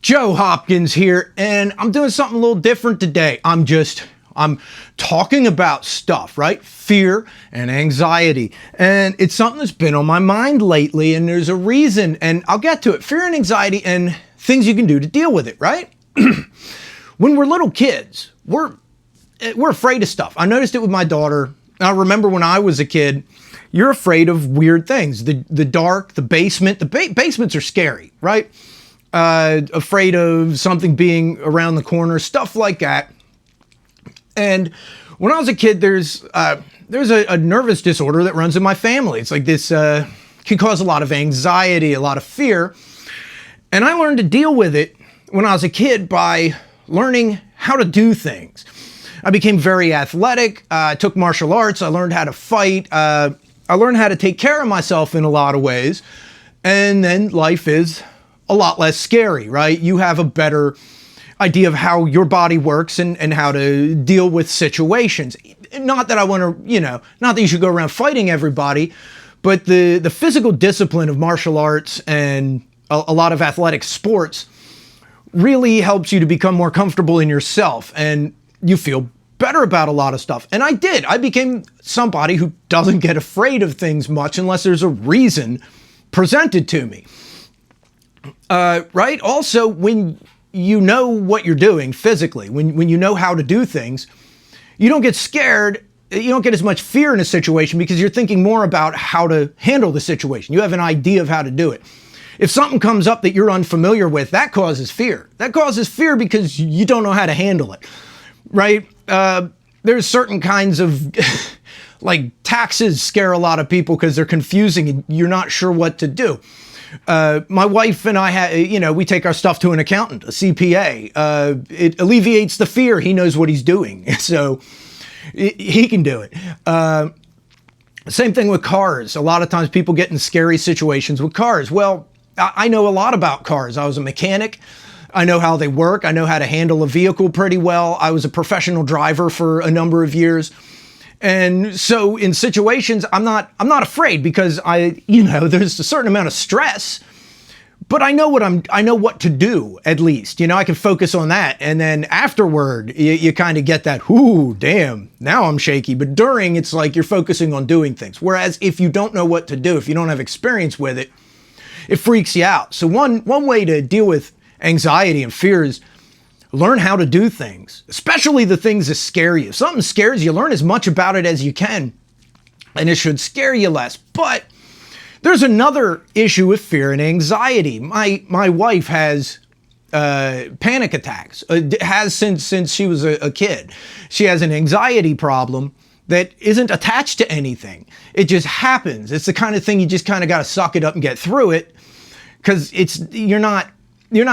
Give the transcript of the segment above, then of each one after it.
Joe Hopkins here, and I'm doing something a little different today. I'm talking about stuff, right? Fear and anxiety. And it's something that's been on my mind lately, and there's a reason, and I'll get to it. Fear and anxiety and things you can do to deal with it, right? When we're little kids, we're afraid of stuff. I noticed it with my daughter. I remember when I was a kid, you're afraid of weird things. The dark, the basement. Basements are scary, right? Afraid of something being around the corner, stuff like that. And when I was a kid, there's a nervous disorder that runs in my family. It's like this can cause a lot of anxiety, a lot of fear. And I learned to deal with it when I was a kid by learning how to do things. I became very athletic. I took martial arts. I learned how to fight. I learned how to take care of myself in a lot of ways. And then life is a lot less scary, right? You have a better idea of how your body works and how to deal with situations. Not that I want to, not that you should go around fighting everybody, but the physical discipline of martial arts and a lot of athletic sports really helps you to become more comfortable in yourself, and you feel better about a lot of stuff. And I did. I became somebody who doesn't get afraid of things much unless there's a reason presented to me. Right? Also, when you know what you're doing physically, when you know how to do things, you don't get scared. You don't get as much fear in a situation because you're thinking more about how to handle the situation. You have an idea of how to do it. If something comes up that you're unfamiliar with, that causes fear. That causes fear because you don't know how to handle it, right? There's certain kinds of, like taxes scare a lot of people because they're confusing and you're not sure what to do. My wife and I, we take our stuff to an accountant, a CPA. It alleviates the fear. He knows what he's doing, so he can do it. Same thing with cars. A lot of times people get in scary situations with cars. Well, I know a lot about cars. I was a mechanic. I know how they work. I know how to handle a vehicle pretty well. I was a professional driver for a number of years. And so in situations, I'm not afraid because there's a certain amount of stress, but I know what to do at least. I can focus on that. And then afterward, you kind of get that, ooh, damn, now I'm shaky. But during, it's like you're focusing on doing things. Whereas if you don't know what to do, if you don't have experience with it, it freaks you out. So one way to deal with anxiety and fear is learn how to do things, especially the things that scare you. If something scares you, learn as much about it as you can, and it should scare you less. But there's another issue with fear and anxiety. My wife has panic attacks, has since she was a kid. She has an anxiety problem that isn't attached to anything. It just happens. It's the kind of thing you just kind of got to suck it up and get through it, because you're not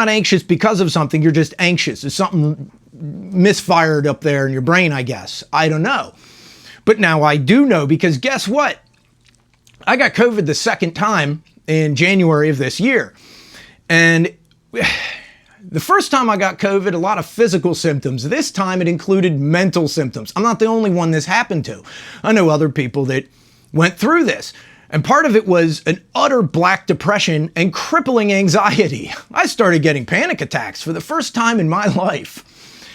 anxious because of something. You're just anxious. There's something misfired up there in your brain, I guess. I don't know. But now I do know, because guess what? I got COVID the second time in January of this year. And the first time I got COVID, a lot of physical symptoms. This time it included mental symptoms. I'm not the only one this happened to. I know other people that went through this. And part of it was an utter black depression and crippling anxiety. I started getting panic attacks for the first time in my life.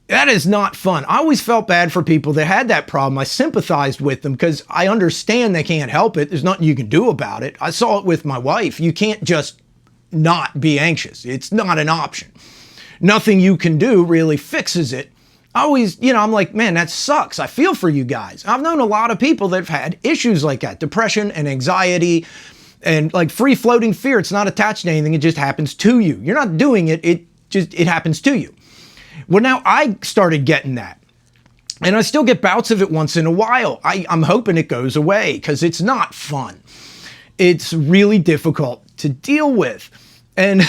That is not fun. I always felt bad for people that had that problem. I sympathized with them because I understand they can't help it. There's nothing you can do about it. I saw it with my wife. You can't just not be anxious. It's not an option. Nothing you can do really fixes it. I always, I'm like, man, that sucks. I feel for you guys. I've known a lot of people that have had issues like that, depression and anxiety and like free floating fear. It's not attached to anything. It just happens to you. You're not doing it. It happens to you. Well, now I started getting that, and I still get bouts of it once in a while. I'm hoping it goes away because it's not fun. It's really difficult to deal with. And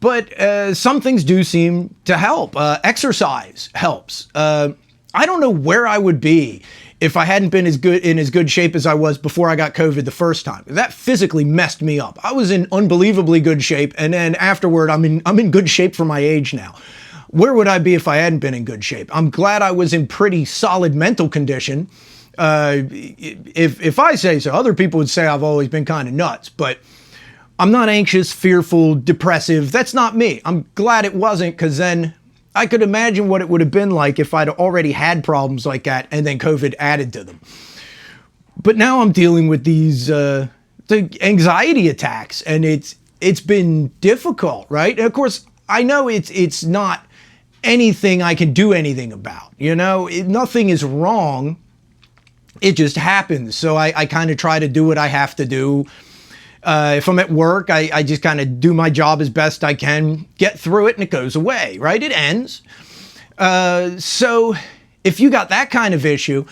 but some things do seem to help. Exercise helps. I don't know where I would be if I hadn't been in as good shape as I was before I got COVID the first time. That physically messed me up. I was in unbelievably good shape, and then afterward, I'm in good shape for my age now. Where would I be if I hadn't been in good shape? I'm glad I was in pretty solid mental condition. If I say so, other people would say I've always been kind of nuts, but I'm not anxious, fearful, depressive. That's not me. I'm glad it wasn't, because then I could imagine what it would have been like if I'd already had problems like that and then COVID added to them. But now I'm dealing with these the anxiety attacks, and it's been difficult, right? And of course, I know it's not anything I can do anything about. Nothing is wrong. It just happens. So I kind of try to do what I have to do. If I'm at work, I just kind of do my job as best I can, get through it, and it goes away, right? It ends. So if you got that kind of issue,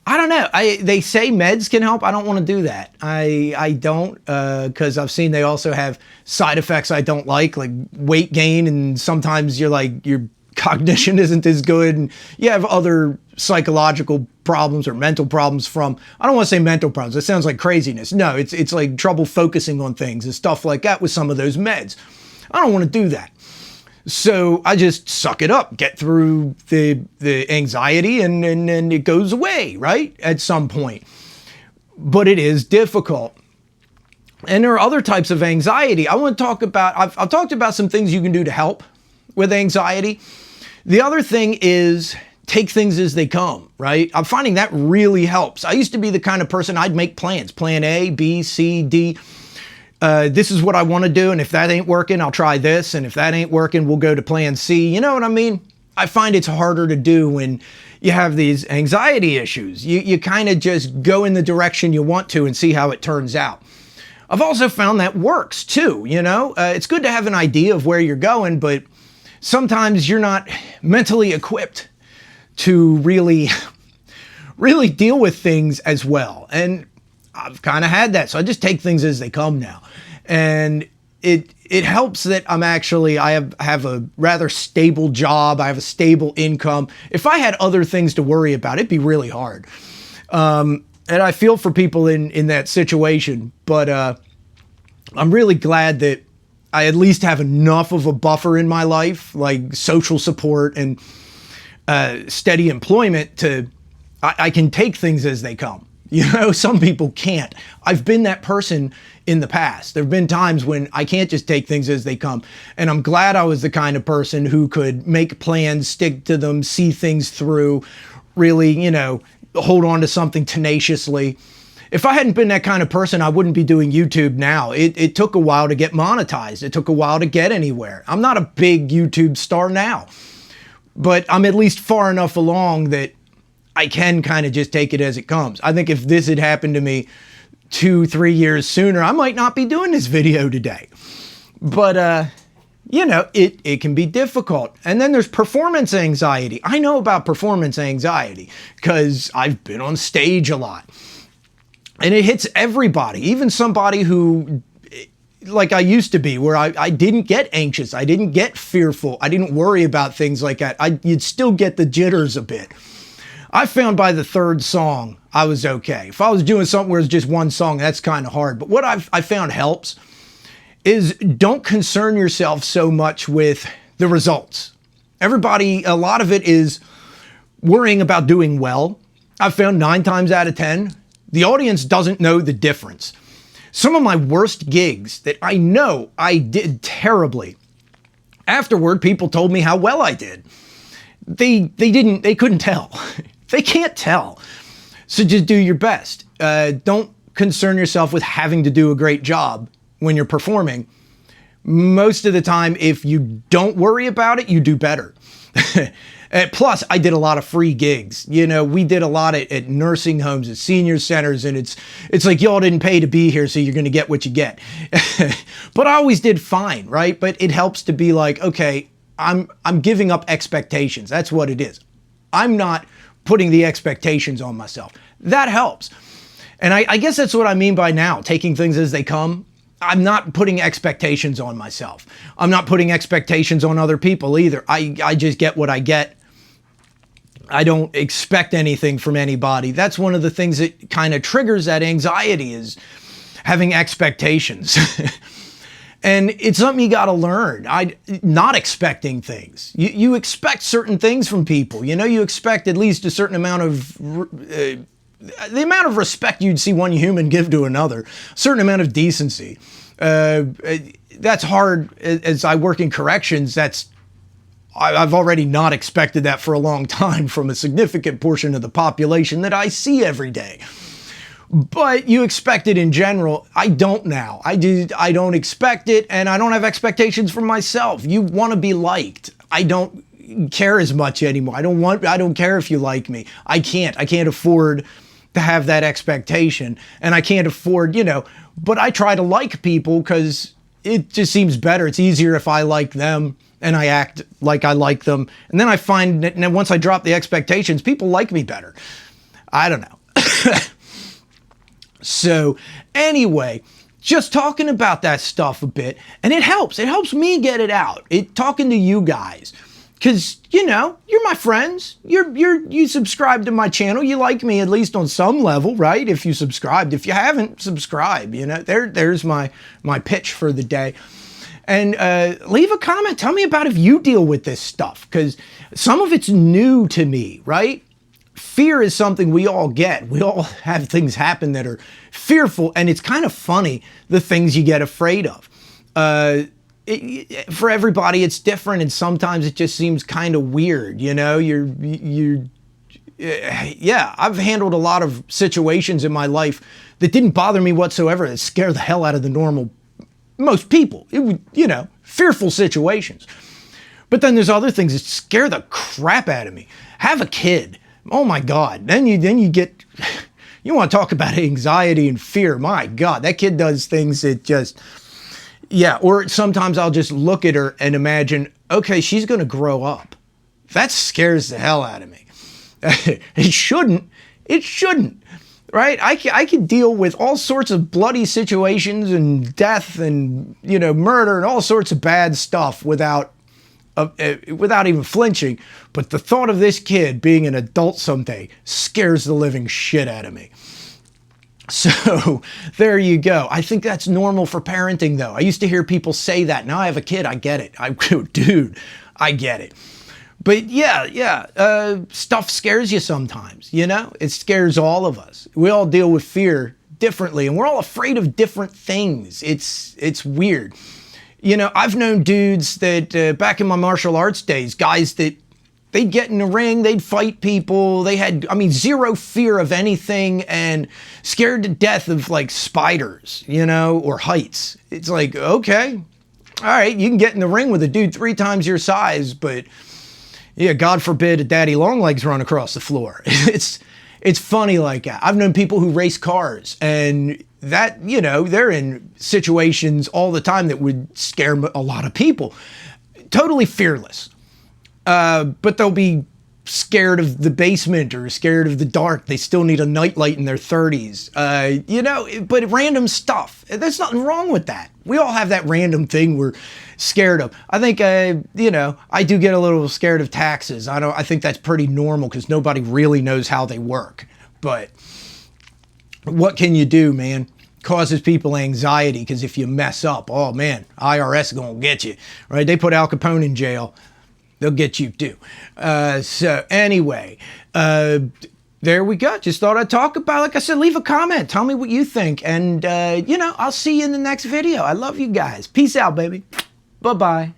I don't know. They say meds can help. I don't want to do that. I don't, because I've seen they also have side effects I don't like weight gain, and sometimes your cognition isn't as good, and you have other psychological problems or mental problems from, I don't want to say mental problems, it sounds like craziness. No, it's like trouble focusing on things and stuff like that with some of those meds. I don't want to do that. So I just suck it up, get through the anxiety, and it goes away, right? At some point. But it is difficult. And there are other types of anxiety. I want to talk about, I've talked about some things you can do to help with anxiety. The other thing is take things as they come, right? I'm finding that really helps. I used to be the kind of person, I'd make plans, plan A, B, C, D. This is what I want to do, and if that ain't working, I'll try this, and if that ain't working, we'll go to plan C. You know what I mean? I find it's harder to do when you have these anxiety issues. You kind of just go in the direction you want to and see how it turns out. I've also found that works too, It's good to have an idea of where you're going, but sometimes you're not mentally equipped to really deal with things as well. And I've kind of had that. So I just take things as they come now. And it helps that I have a rather stable job. I have a stable income. If I had other things to worry about, it'd be really hard. And I feel for people in that situation, but I'm really glad that I at least have enough of a buffer in my life, like social support and steady employment I can take things as they come. Some people can't. I've been that person in the past. There have been times when I can't just take things as they come. And I'm glad I was the kind of person who could make plans, stick to them, see things through, really, hold on to something tenaciously. If I hadn't been that kind of person, I wouldn't be doing YouTube now. It took a while to get monetized. It took a while to get anywhere. I'm not a big YouTube star now, but I'm at least far enough along that I can kind of just take it as it comes. I think if this had happened to me 2-3 years sooner, I might not be doing this video today. But, it can be difficult. And then there's performance anxiety. I know about performance anxiety because I've been on stage a lot. And it hits everybody, even somebody who, like I used to be, where I didn't get anxious, I didn't get fearful, I didn't worry about things like that. You'd still get the jitters a bit. I found by the third song, I was okay. If I was doing something where it's just one song, that's kind of hard. But what I found helps is don't concern yourself so much with the results. A lot of it is worrying about doing well. I've found 9 times out of 10, the audience doesn't know the difference. Some of my worst gigs that I know I did terribly, afterward, people told me how well I did. They couldn't tell. They can't tell. So just do your best. Don't concern yourself with having to do a great job when you're performing. Most of the time, if you don't worry about it, you do better. Plus, I did a lot of free gigs. We did a lot at nursing homes, at senior centers, and it's like y'all didn't pay to be here, so you're going to get what you get. But I always did fine, right? But it helps to be like, okay, I'm giving up expectations. That's what it is. I'm not putting the expectations on myself. That helps. And I guess that's what I mean by now, taking things as they come. I'm not putting expectations on myself. I'm not putting expectations on other people either. I just get what I get. I don't expect anything from anybody. That's one of the things that kind of triggers that anxiety, is having expectations. And it's something you got to learn. Not expecting things. You expect certain things from people. You expect at least a certain amount of the amount of respect you'd see one human give to another, a certain amount of decency. That's hard. As I work in corrections, I've already not expected that for a long time from a significant portion of the population that I see every day. But you expect it in general. I don't now. I don't expect it, and I don't have expectations for myself. You want to be liked. I don't care as much anymore. I don't care if you like me. I can't afford to have that expectation, and I can't afford, but I try to like people because it just seems better. It's easier if I like them and I act like I like them. And then I find that once I drop the expectations, people like me better. I don't know. So anyway, just talking about that stuff a bit, and it helps. It helps me get it out. Talking to you guys, because you're my friends. You subscribe to my channel. You like me at least on some level, right? If you subscribed. If you haven't, subscribe. There's my pitch for the day. And leave a comment. Tell me about if you deal with this stuff, because some of it's new to me, right? Fear is something we all get. We all have things happen that are fearful, and it's kind of funny, the things you get afraid of. For everybody, it's different, and sometimes it just seems kind of weird. I've handled a lot of situations in my life that didn't bother me whatsoever, that scare the hell out of most people. Fearful situations. But then there's other things that scare the crap out of me. Have a kid. Oh my God. Then you get, you want to talk about anxiety and fear. My God, that kid does things that just, or sometimes I'll just look at her and imagine, okay, she's going to grow up. That scares the hell out of me. It shouldn't, right? I can deal with all sorts of bloody situations and death and, murder and all sorts of bad stuff without even flinching, but the thought of this kid being an adult someday scares the living shit out of me. So there you go. I think that's normal for parenting, though. I used to hear people say that. Now I have a kid. I get it. Dude, I get it. But stuff scares you sometimes, It scares all of us. We all deal with fear differently, and we're all afraid of different things. It's weird. I've known dudes that back in my martial arts days, guys that they'd get in the ring, they'd fight people. They had, zero fear of anything and scared to death of like spiders, or heights. It's like, okay, all right, you can get in the ring with a dude 3 times your size, but God forbid a daddy long legs run across the floor. It's funny like that. I've known people who race cars, and that, they're in situations all the time that would scare a lot of people. Totally fearless. But they'll be scared of the basement or scared of the dark. They still need a nightlight in their 30s. But random stuff. There's nothing wrong with that. We all have that random thing we're scared of. I think, I do get a little scared of taxes. I think that's pretty normal because nobody really knows how they work. But what can you do, man? Causes people anxiety because if you mess up, oh man, IRS is going to get you, right? They put Al Capone in jail. They'll get you too. So anyway, there we go. Just thought I'd talk about, like I said, leave a comment. Tell me what you think. And, I'll see you in the next video. I love you guys. Peace out, baby. Bye-bye.